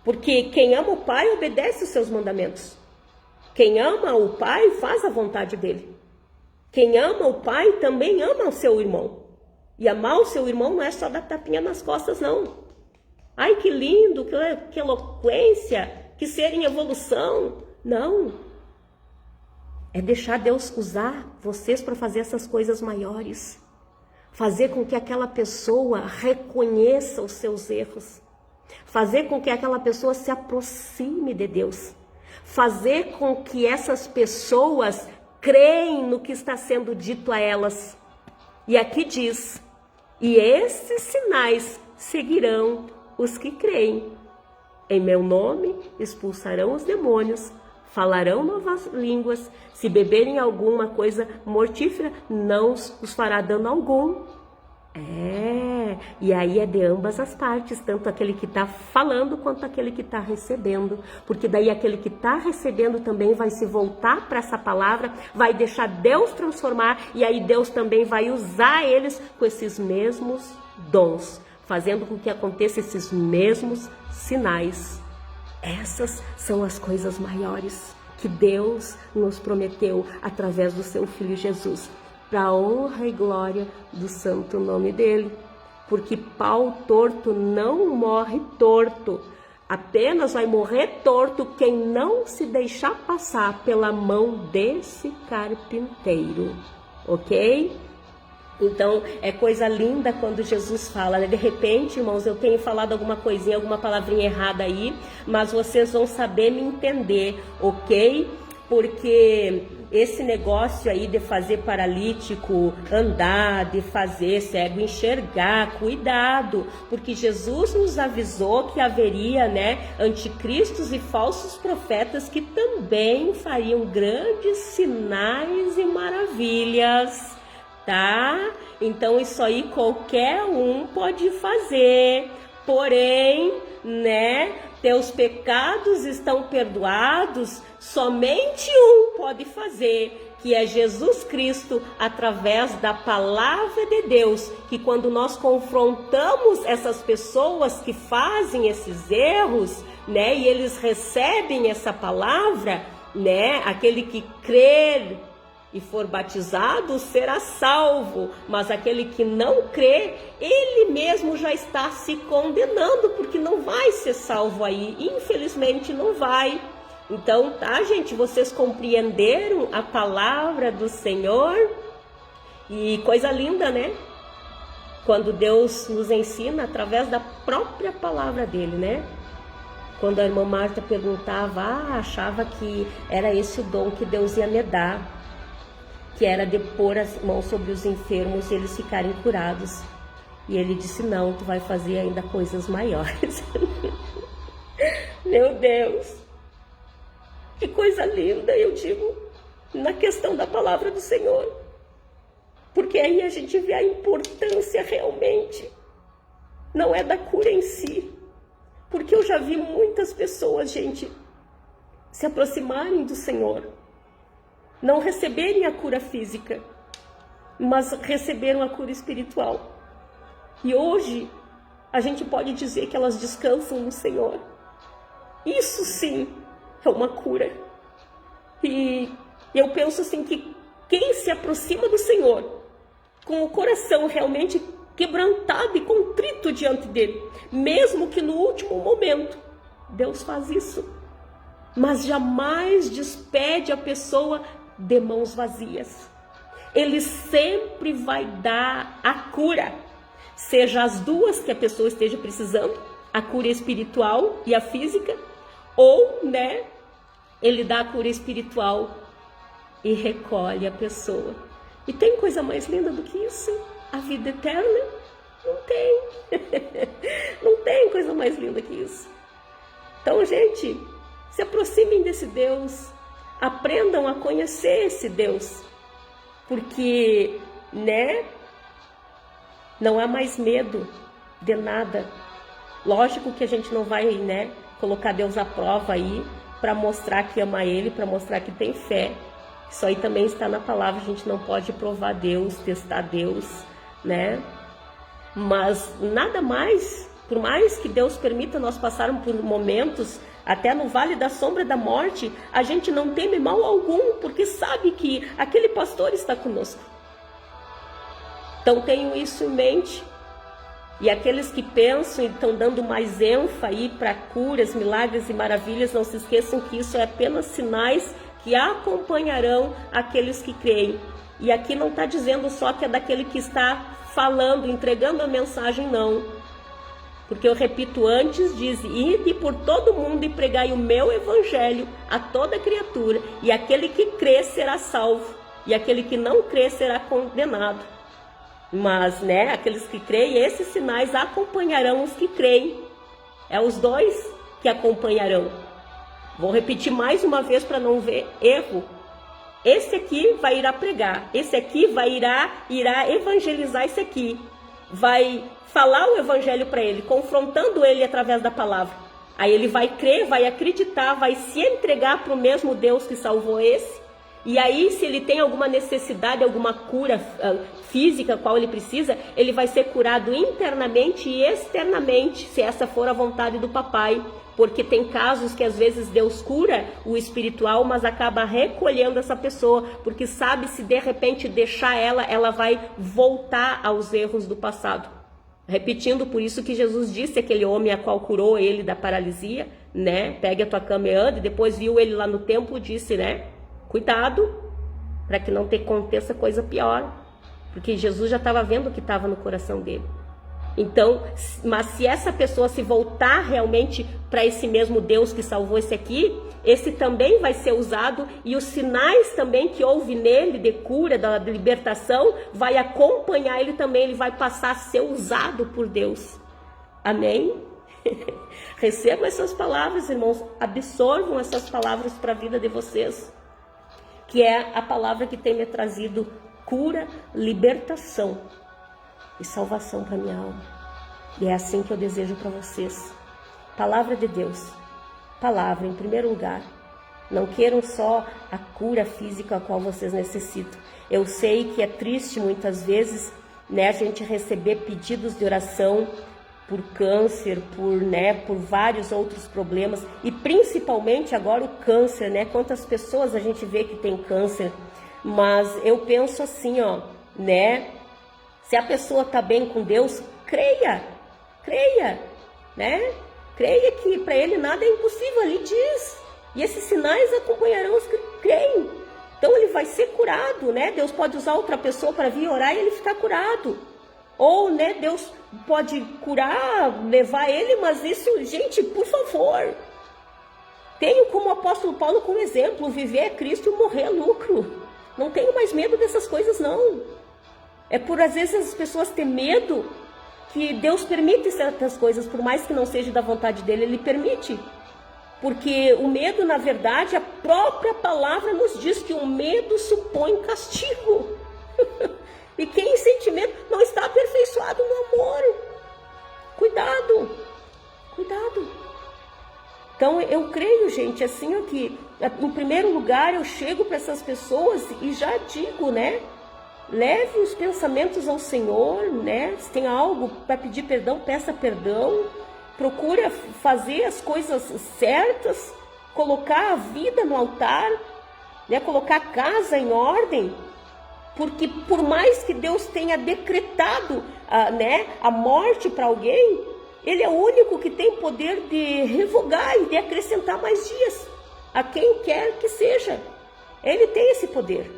Porque quem ama o Pai obedece os seus mandamentos. Quem ama o Pai faz a vontade dele. Quem ama o Pai também ama o seu irmão. E amar o seu irmão não é só dar tapinha nas costas, não. Ai, que lindo, que eloquência, que ser em evolução. Não. É deixar Deus usar vocês para fazer essas coisas maiores. Fazer com que aquela pessoa reconheça os seus erros. Fazer com que aquela pessoa se aproxime de Deus. Fazer com que essas pessoas creem no que está sendo dito a elas. E aqui diz, e esses sinais seguirão os que creem. Em meu nome expulsarão os demônios, falarão novas línguas, se beberem alguma coisa mortífera, não os fará dano algum. E aí é de ambas as partes, tanto aquele que está falando quanto aquele que está recebendo, porque daí aquele que está recebendo também vai se voltar para essa palavra, vai deixar Deus transformar, e aí Deus também vai usar eles com esses mesmos dons, fazendo com que aconteça esses mesmos sinais. Essas são as coisas maiores que Deus nos prometeu através do seu Filho Jesus, para a honra e glória do santo nome dele. porque pau torto não morre torto. Apenas vai morrer torto quem não se deixar passar pela mão desse carpinteiro, ok? Então, é coisa linda quando Jesus fala, né? De repente, irmãos, eu tenho falado alguma coisinha, alguma palavrinha errada aí, mas vocês vão saber me entender, ok? Porque esse negócio aí de fazer paralítico andar, de fazer cego enxergar, cuidado, porque Jesus nos avisou que haveria, né, anticristos e falsos profetas que também fariam grandes sinais e maravilhas, tá? Então isso aí qualquer um pode fazer, porém, né, teus pecados estão perdoados, somente um pode fazer, que é Jesus Cristo, através da palavra de Deus, que quando nós confrontamos essas pessoas que fazem esses erros, né, e eles recebem essa palavra, né, aquele que crer e for batizado será salvo, mas aquele que não crê, ele mesmo já está se condenando, porque não vai ser salvo aí, infelizmente não vai. Então, tá, gente, vocês compreenderam a palavra do Senhor? E coisa linda, né? Quando Deus nos ensina através da própria palavra dele, né? Quando a irmã Marta perguntava, achava que era esse o dom que Deus ia me dar, que era de pôr as mãos sobre os enfermos e eles ficarem curados. E ele disse, não, tu vai fazer ainda coisas maiores. Meu Deus! Que coisa linda, eu digo, na questão da palavra do Senhor. Porque aí a gente vê a importância realmente, não é da cura em si. Porque eu já vi muitas pessoas, gente, se aproximarem do Senhor, não receberem a cura física, mas receberam a cura espiritual. E hoje, a gente pode dizer que elas descansam no Senhor. Isso sim é uma cura. E eu penso assim que quem se aproxima do Senhor, com o coração realmente quebrantado e contrito diante dele, mesmo que no último momento, Deus faz isso. Mas jamais despede a pessoa de mãos vazias. Ele sempre vai dar a cura, seja as duas que a pessoa esteja precisando, a cura espiritual e a física, ou, né, ele dá a cura espiritual e recolhe a pessoa. E tem coisa mais linda do que isso? A vida eterna? Não tem. Não tem coisa mais linda que isso. Então, gente, se aproximem desse Deus, aprendam a conhecer esse Deus, porque, né, não há mais medo de nada. Lógico que a gente não vai, né, colocar Deus à prova aí para mostrar que ama Ele, para mostrar que tem fé. Isso aí também está na palavra, a gente não pode provar Deus, testar Deus, né? Mas nada mais, por mais que Deus permita nós passarmos por momentos, até no vale da sombra da morte, a gente não teme mal algum, porque sabe que aquele pastor está conosco. Então tenham isso em mente. E aqueles que pensam e estão dando mais ênfase para curas, milagres e maravilhas, não se esqueçam que isso é apenas sinais que acompanharão aqueles que creem. E aqui não está dizendo só que é daquele que está falando, entregando a mensagem, não. Porque eu repito antes, diz, ide por todo mundo e pregai o meu evangelho a toda criatura, e aquele que crê será salvo, e aquele que não crê será condenado. Mas, né, aqueles que creem, esses sinais acompanharão os que creem. É os dois que acompanharão. Vou repetir mais uma vez para não ver erro. Esse aqui vai irá pregar, esse aqui irá evangelizar esse aqui. Vai falar o evangelho para ele, confrontando ele através da palavra. Aí ele vai crer, vai acreditar, vai se entregar para o mesmo Deus que salvou esse. E aí, se ele tem alguma necessidade, alguma cura física, qual ele precisa, ele vai ser curado internamente e externamente, se essa for a vontade do papai. Porque tem casos que às vezes Deus cura o espiritual, mas acaba recolhendo essa pessoa, porque sabe, se de repente deixar ela vai voltar aos erros do passado. Repetindo, por isso que Jesus disse àquele homem a qual curou ele da paralisia, né? Pegue a tua cama e ande. Depois viu ele lá no templo, disse, né? Cuidado, para que não te aconteça coisa pior. Porque Jesus já estava vendo o que estava no coração dele. Então, mas se essa pessoa se voltar realmente para esse mesmo Deus que salvou esse aqui, esse também vai ser usado, e os sinais também que houve nele de cura, da libertação, vai acompanhar ele também, ele vai passar a ser usado por Deus. Amém? Recebam essas palavras, irmãos, absorvam essas palavras para a vida de vocês, que é a palavra que tem me trazido cura, libertação e salvação para minha alma. E é assim que eu desejo para vocês. Palavra de Deus. Palavra em primeiro lugar. Não queiram só a cura física a qual vocês necessitam. Eu sei que é triste muitas vezes, né, a gente receber pedidos de oração por câncer, por vários outros problemas, e principalmente agora o câncer, né? Quantas pessoas a gente vê que tem câncer. Mas eu penso assim, ó, né? Se a pessoa está bem com Deus, creia, né? Creia que para ele nada é impossível, ali diz. E esses sinais acompanharão os que creem. Então ele vai ser curado, né? Deus pode usar outra pessoa para vir orar e ele ficar curado. Ou, né, Deus pode curar, levar ele, mas isso, gente, por favor. Tenho como o apóstolo Paulo como exemplo, viver é Cristo e morrer é lucro. Não tenho mais medo dessas coisas, não. É por, às vezes, as pessoas têm medo que Deus permite certas coisas, por mais que não seja da vontade dele, ele permite. Porque o medo, na verdade, a própria palavra nos diz que o medo supõe castigo. E quem em sentimento não está aperfeiçoado no amor. Cuidado. Então eu creio, gente, assim, ó, que em primeiro lugar eu chego para essas pessoas e já digo, né? Leve os pensamentos ao Senhor, né? Se tem algo para pedir perdão, peça perdão. Procura fazer as coisas certas, colocar a vida no altar, né? Colocar a casa em ordem. Porque por mais que Deus tenha decretado a morte para alguém, Ele é o único que tem poder de revogar e de acrescentar mais dias a quem quer que seja. Ele tem esse poder.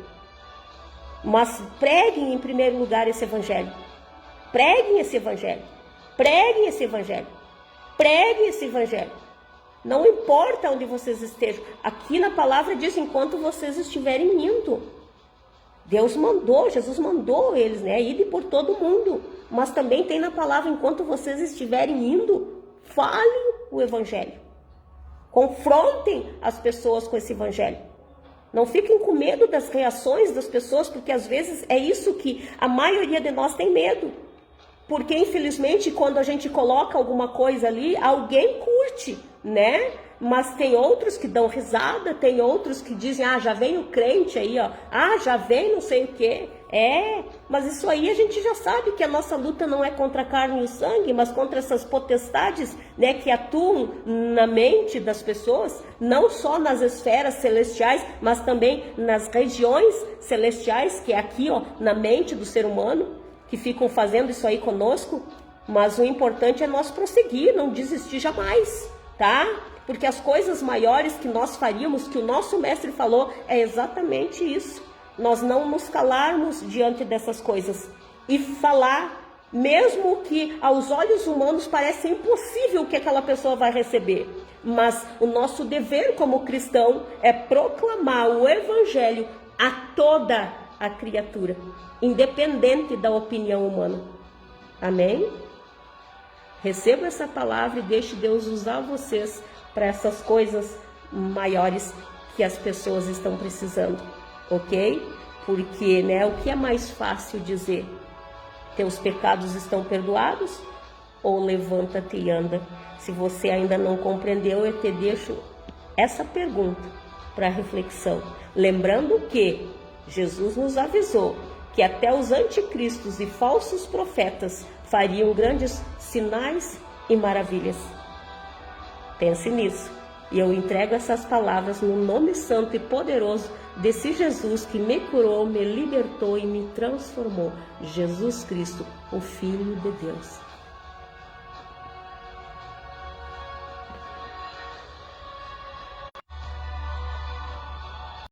Mas preguem em primeiro lugar esse evangelho. Preguem esse evangelho. Preguem esse evangelho. Preguem esse evangelho. Não importa onde vocês estejam. Aqui na palavra diz, enquanto vocês estiverem indo. Deus mandou, Jesus mandou eles, né? Ir por todo mundo. Mas também tem na palavra, enquanto vocês estiverem indo, falem o evangelho. Confrontem as pessoas com esse evangelho. Não fiquem com medo das reações das pessoas, porque às vezes é isso que a maioria de nós tem medo. Porque infelizmente quando a gente coloca alguma coisa ali, alguém curte, né? Mas tem outros que dão risada, tem outros que dizem, já vem o crente aí, ó. Já vem não sei o quê. Mas isso aí a gente já sabe que a nossa luta não é contra a carne e o sangue, mas contra essas potestades, né, que atuam na mente das pessoas, não só nas esferas celestiais, mas também nas regiões celestiais, que é aqui, ó, na mente do ser humano, que ficam fazendo isso aí conosco. Mas o importante é nós prosseguir, não desistir jamais, tá? Porque as coisas maiores que nós faríamos, que o nosso mestre falou, é exatamente isso. Nós não nos calarmos diante dessas coisas e falar, mesmo que aos olhos humanos pareça impossível que aquela pessoa vai receber. Mas o nosso dever como cristão é proclamar o evangelho a toda a criatura, independente da opinião humana. Amém? Receba essa palavra e deixe Deus usar vocês para essas coisas maiores que as pessoas estão precisando, ok? Porque, né, o que é mais fácil dizer? Teus pecados estão perdoados? Ou levanta-te e anda? Se você ainda não compreendeu, eu te deixo essa pergunta para reflexão. Lembrando que Jesus nos avisou que até os anticristos e falsos profetas fariam grandes sinais e maravilhas. Pense nisso. E eu entrego essas palavras no nome santo e poderoso desse Jesus que me curou, me libertou e me transformou. Jesus Cristo, o Filho de Deus.